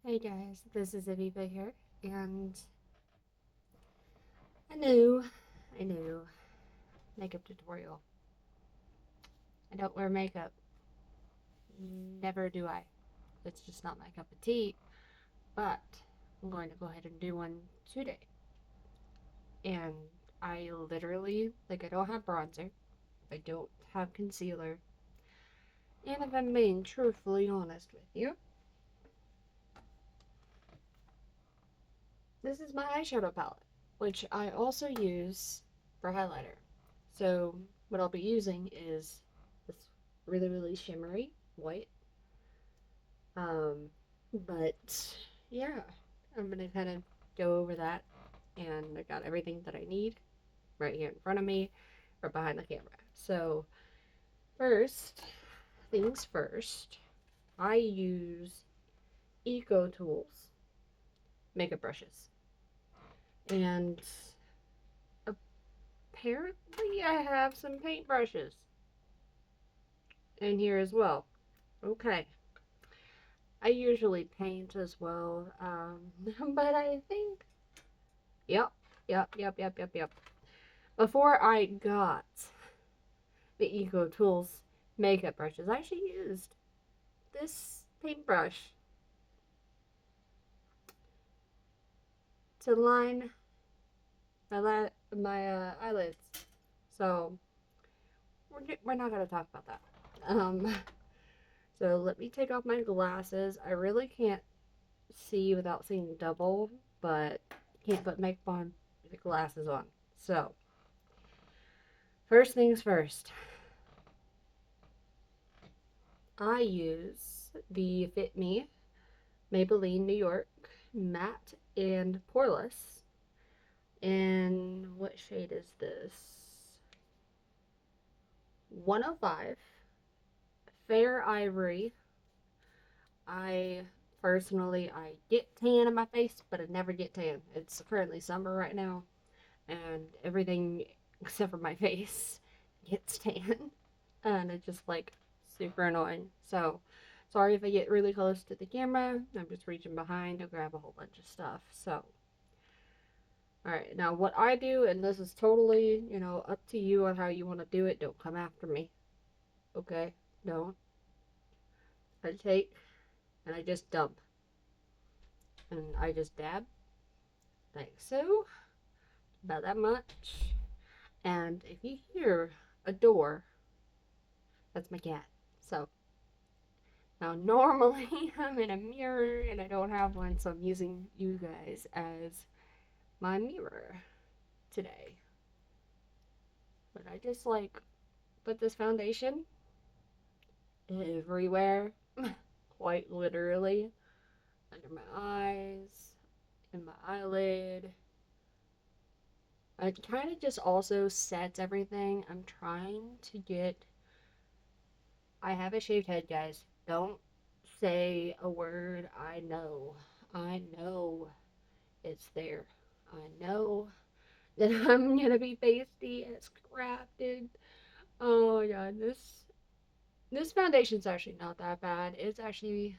Hey guys, this is Aviva here, and I knew, makeup tutorial. I don't wear makeup. Never do I. It's just not my cup of tea, but I'm going to go ahead and do one today. And I literally, I don't have bronzer, I don't have concealer, and if I'm being truthfully honest with you, this is my eyeshadow palette, which I also use for highlighter. So what I'll be using is this really shimmery white. Um, but yeah, I'm gonna kind of go over that, and I got everything that I need right here in front of me, or behind the camera. So first things first, I use Eco Tools makeup brushes, and apparently I have some paintbrushes in here as well. Okay. I usually paint as well, but I think, yep, yep. Before I got the Eco Tools makeup brushes, I actually used this paintbrush to line my eyelids. So we're not gonna talk about that. Um, so let me take off my glasses. I really can't see without seeing double, but can't put makeup on with the glasses on. So first things first, I use the Fit Me Maybelline New York Matte and Poreless. And what shade is this? 105 Fair Ivory. I I get tan in my face, but I never get tan. It's currently summer right now, and everything except for my face gets tan. And it's just like super annoying. So, sorry if I get really close to the camera. I'm just reaching behind to grab a whole bunch of stuff. So, alright, now what I do, and this is totally, up to you on how you want to do it. Don't come after me. Okay? Don't. I take and I just dump. And I just dab. Like so. About that much. And if you hear a door, that's my cat. So, now normally I'm in a mirror and I don't have one, so I'm using you guys as my mirror today. But I just put this foundation everywhere, quite literally, under my eyes, in my eyelid. It kind of just also sets everything. I'm trying to get. I have a shaved head, guys. Don't say a word. I know. I know it's there. I know that I'm gonna be pasty as crap, dude. Oh my god, this foundation's actually not that bad. It's actually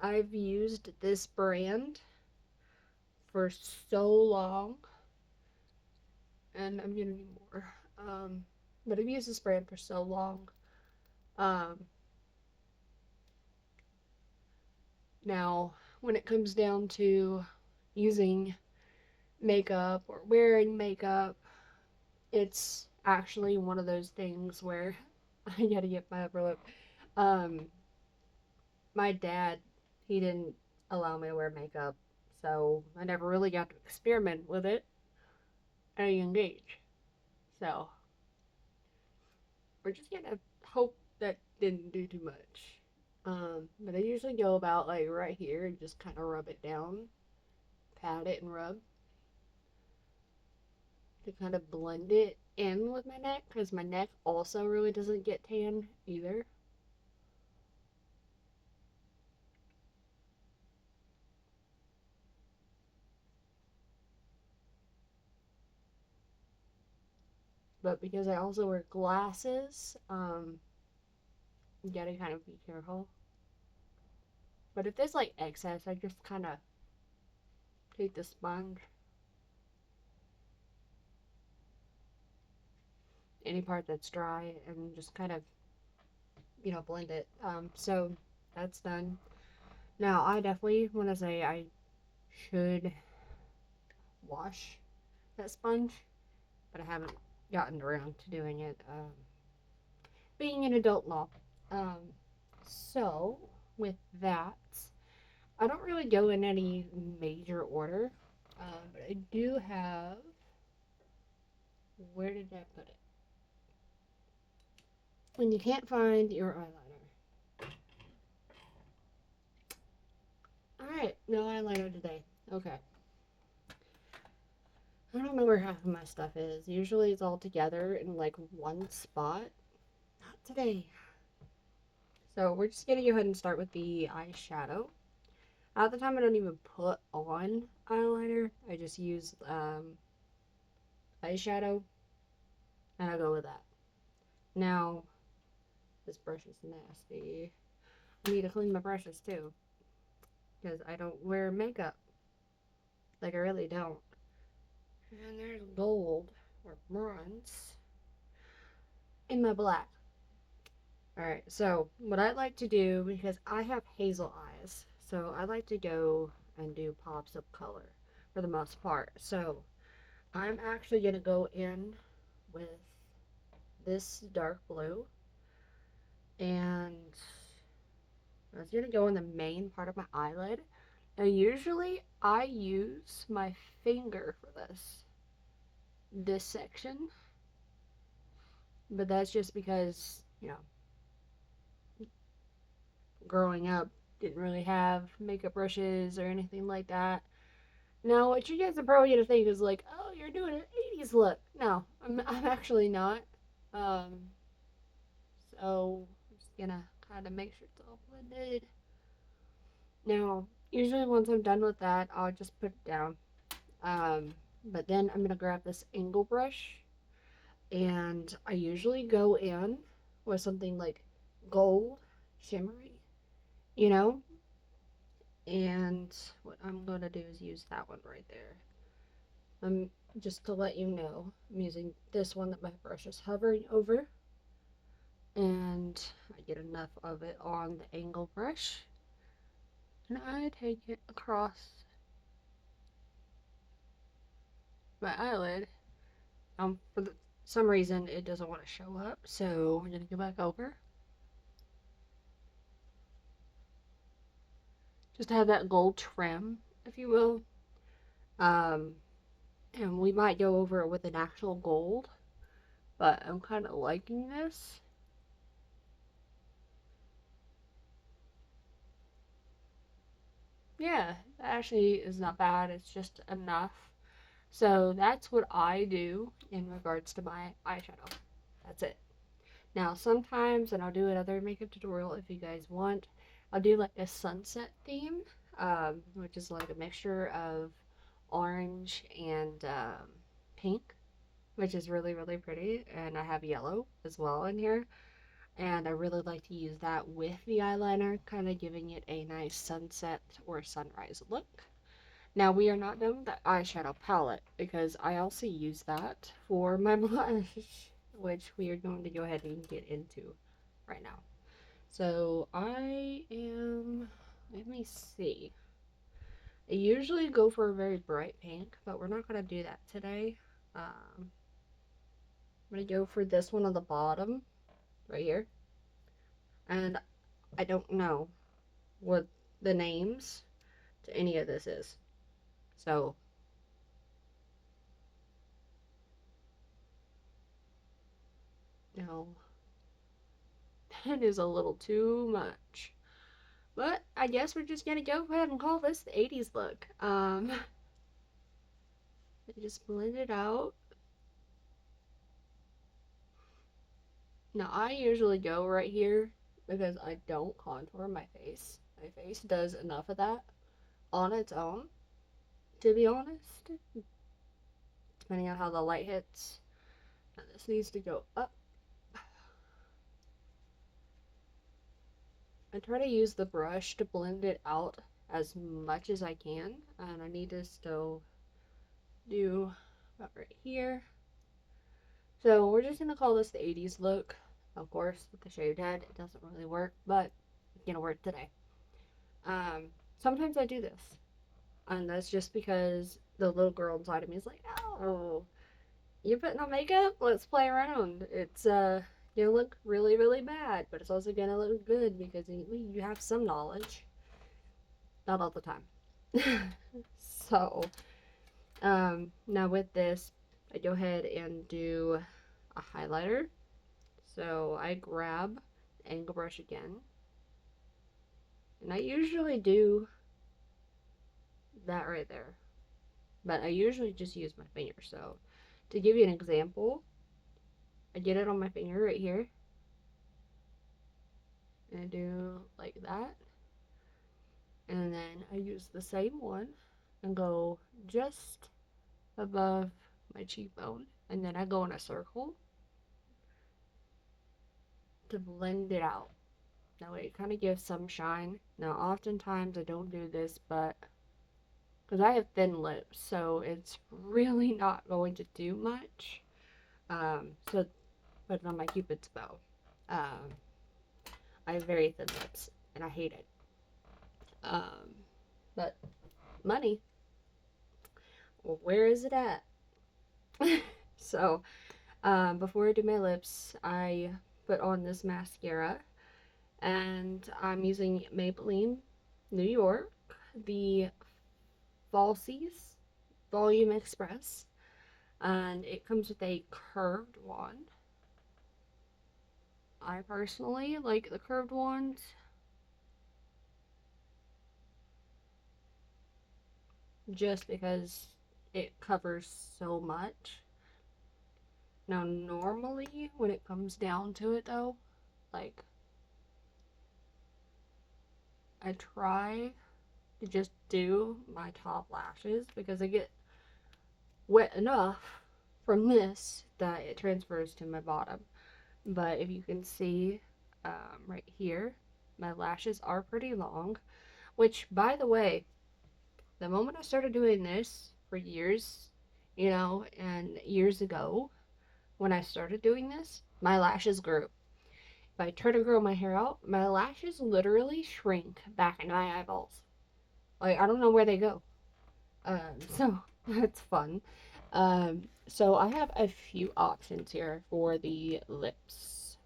I've used this brand for so long, and I'm gonna need more. But I've used this brand for so long. Um, Now when it comes down to using makeup or wearing makeup, it's actually one of those things where I gotta get my upper lip. Um, my dad, he didn't allow me to wear makeup, so I never really got to experiment with it at a young age. So we're just gonna hope that didn't do too much. But I usually go about right here and just kind of rub it down, pat it and rub to kind of blend it in with my neck because my neck also really doesn't get tan either. But because I also wear glasses, you gotta kind of be careful. But if there's like excess, I just kind of take the sponge, any part that's dry, and just kind of, blend it. So that's done. Now, I definitely want to say I should wash that sponge, but I haven't gotten around to doing it. Being an adult now. Um, so, with that, I don't really go in any major order, but I do have. Where did I put it? When you can't find your eyeliner. Alright, no eyeliner today. Okay. I don't know where half of my stuff is. Usually it's all together in like one spot. Not today. So we're just gonna go ahead and start with the eyeshadow. At the time I don't even put on eyeliner. I just use eyeshadow and I go with that. Now, this brush is nasty. I need to clean my brushes too. Because I don't wear makeup. Like, I really don't. And there's gold or bronze in my black. Alright, so what I like to do, because I have hazel eyes, so I like to go and do pops of color for the most part. So I'm actually going to go in with this dark blue, and I was going to go in the main part of my eyelid. Now usually I use my finger for this section, but that's just because, growing up, didn't really have makeup brushes or anything like that. Now, what you guys are probably gonna think is like, oh, you're doing an 80's look. No, I'm actually not. Um, so I'm just gonna kind of make sure it's all blended. Now, usually once I'm done with that, I'll just put it down. But then I'm gonna grab this angle brush, and I usually go in with something like gold, shimmery, you know, and what I'm going to do is use that one right there. Just to let you know, I'm using this one that my brush is hovering over, and I get enough of it on the angle brush, and I take it across my eyelid. For some reason it doesn't want to show up, so I'm gonna go back over. Just to have that gold trim, if you will. Um, and we might go over it with an actual gold, but I'm kind of liking this. Yeah, that actually is not bad. It's just enough. So that's what I do in regards to my eyeshadow. That's it. Now sometimes, and I'll do another makeup tutorial if you guys want, I'll do like a sunset theme, which is like a mixture of orange and pink, which is really, really pretty. And I have yellow as well in here. And I really like to use that with the eyeliner, kind of giving it a nice sunset or sunrise look. Now we are not done with the eyeshadow palette because I also use that for my blush, which we are going to go ahead and get into right now. So let me see. I usually go for a very bright pink, but we're not going to do that today. I'm going to go for this one on the bottom, right here. And I don't know what the names to any of this is. So, no, that is a little too much. But I guess we're just gonna go ahead and call this the 80's look. Just blend it out. Now I usually go right here because I don't contour my face. My face does enough of that on its own, to be honest. Depending on how the light hits. Now this needs to go up. I try to use the brush to blend it out as much as I can, and I need to still do about right here. So we're just gonna call this the 80s look. Of course, with the shaved head, it doesn't really work, but it's gonna work today. Um, Sometimes I do this, and that's just because the little girl inside of me is like, "Oh, you're putting on makeup? Let's play around." It's gonna look really, really bad, but it's also gonna look good because you have some knowledge. Not all the time. So, now with this, I go ahead and do a highlighter. So I grab the angle brush again, and I usually do that right there, but I usually just use my finger. So to give you an example, I get it on my finger right here, and I do like that, and then I use the same one and go just above my cheekbone, and then I go in a circle to blend it out. That way it kind of gives some shine. Now, oftentimes I don't do this, but because I have thin lips, so it's really not going to do much. So put it on my Cupid's bow. Um, I have very thin lips, and I hate it. Um, but money, well, where is it at? So, before I do my lips, I put on this mascara, and I'm using Maybelline New York, the Falsies Volume Express, and it comes with a curved wand. I personally like the curved ones just because it covers so much. Now, normally, when it comes down to it, though, like, I try to just do my top lashes because I get wet enough from this that it transfers to my bottom. But if you can see right here, my lashes are pretty long, which, by the way, the moment I started doing this for years, and years ago, when I started doing this, my lashes grew. If I try to grow my hair out, my lashes literally shrink back into my eyeballs. Like, I don't know where they go. So that's fun. So I have a few options here for the lips.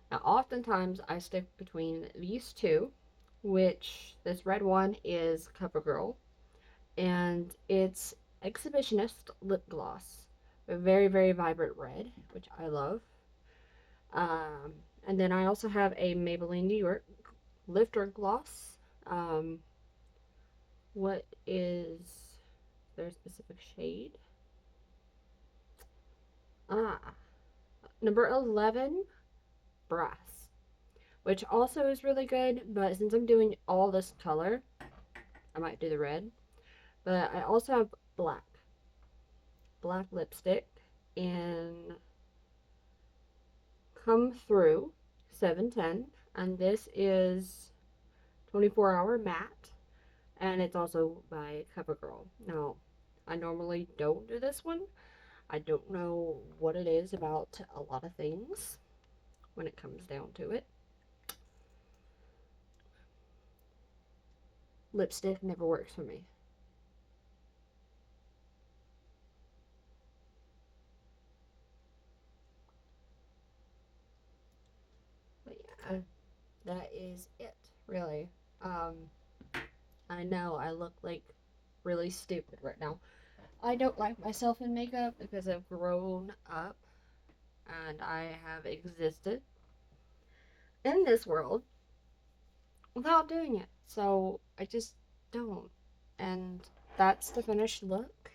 Now, oftentimes I stick between these two, which this red one is CoverGirl, and it's Exhibitionist Lip Gloss. A very, very vibrant red, which I love. Um, and then I also have a Maybelline New York Lifter Gloss. What is their specific shade? Ah, number 11, Brass, which also is really good, but since I'm doing all this color, I might do the red. But I also have black lipstick in Come Through 710, and this is 24-hour matte, and it's also by CoverGirl. Now, I normally don't do this one. I don't know what it is about a lot of things when it comes down to it. Lipstick never works for me. But yeah, that is it, really. Um, I know I look like really stupid right now. I don't like myself in makeup because I've grown up and I have existed in this world without doing it. So I just don't. And that's the finished look.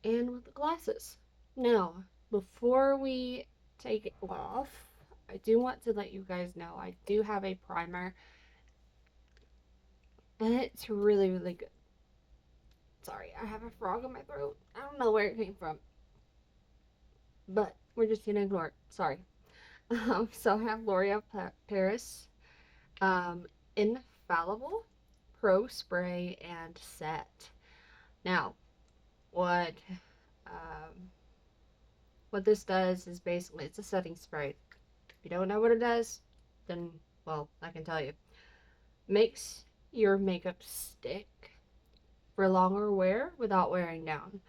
And with the glasses. Now, before we take it off, I do want to let you guys know I do have a primer and it's really, really good. Sorry, I have a frog in my throat. I don't know where it came from, but we're just gonna ignore it. Sorry. So I have L'Oreal Paris Um, Infallible, Pro Spray, and Set. Now, what um, what this does is basically it's a setting spray. If you don't know what it does, then well, I can tell you. Makes your makeup stick for longer wear without wearing down.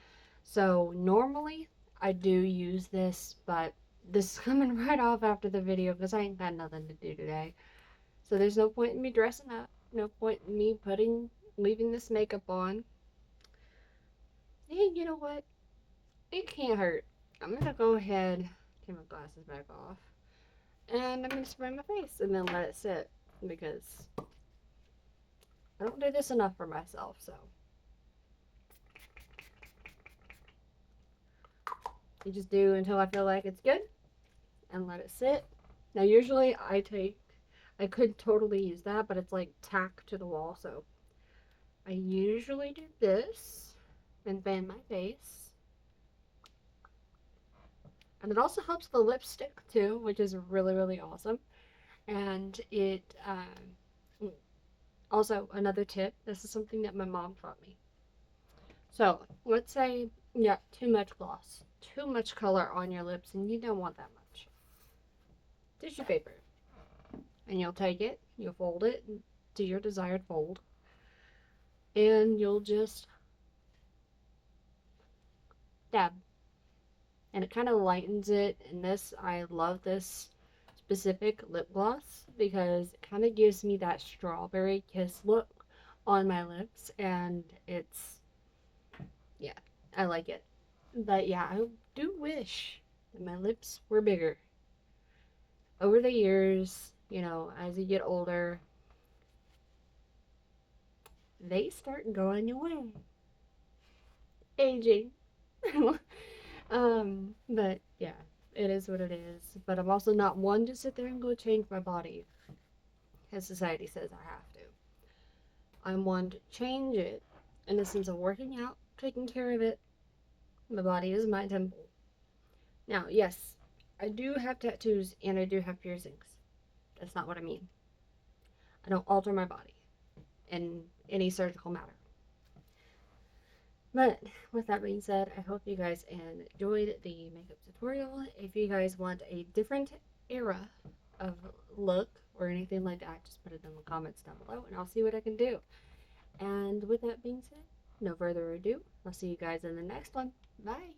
So normally I do use this, but this is coming right off after the video because I ain't got nothing to do today. So there's no point in me dressing up, no point in me leaving this makeup on. And you know what? It can't hurt. I'm gonna go ahead, take my glasses back off, and I'm gonna spray my face and then let it sit because I don't do this enough for myself. So you just do until I feel like it's good and let it sit. Now usually I could totally use that, but it's like tack to the wall, so I usually do this and fan my face. And it also helps the lipstick too, which is really, really awesome. And also another tip, this is something that my mom taught me. So let's say you got too much gloss, too much color on your lips, and you don't want that much. Tissue paper. And you'll take it, you'll fold it to your desired fold, and you'll just dab. And it kind of lightens it. And I love this specific lip gloss because it kind of gives me that strawberry kiss look on my lips. And yeah, I like it. But yeah, I do wish that my lips were bigger. Over the years, as you get older, they start going away. Aging. But yeah, it is what it is. But I'm also not one to sit there and go change my body, as society says I have to. I'm one to change it in the sense of working out, taking care of it. My body is my temple. Now, yes, I do have tattoos and I do have piercings. That's not what I mean. I don't alter my body in any surgical matter. But with that being said, I hope you guys enjoyed the makeup tutorial. If you guys want a different era of look or anything like that, just put it in the comments down below and I'll see what I can do. And with that being said, no further ado, I'll see you guys in the next one. Bye!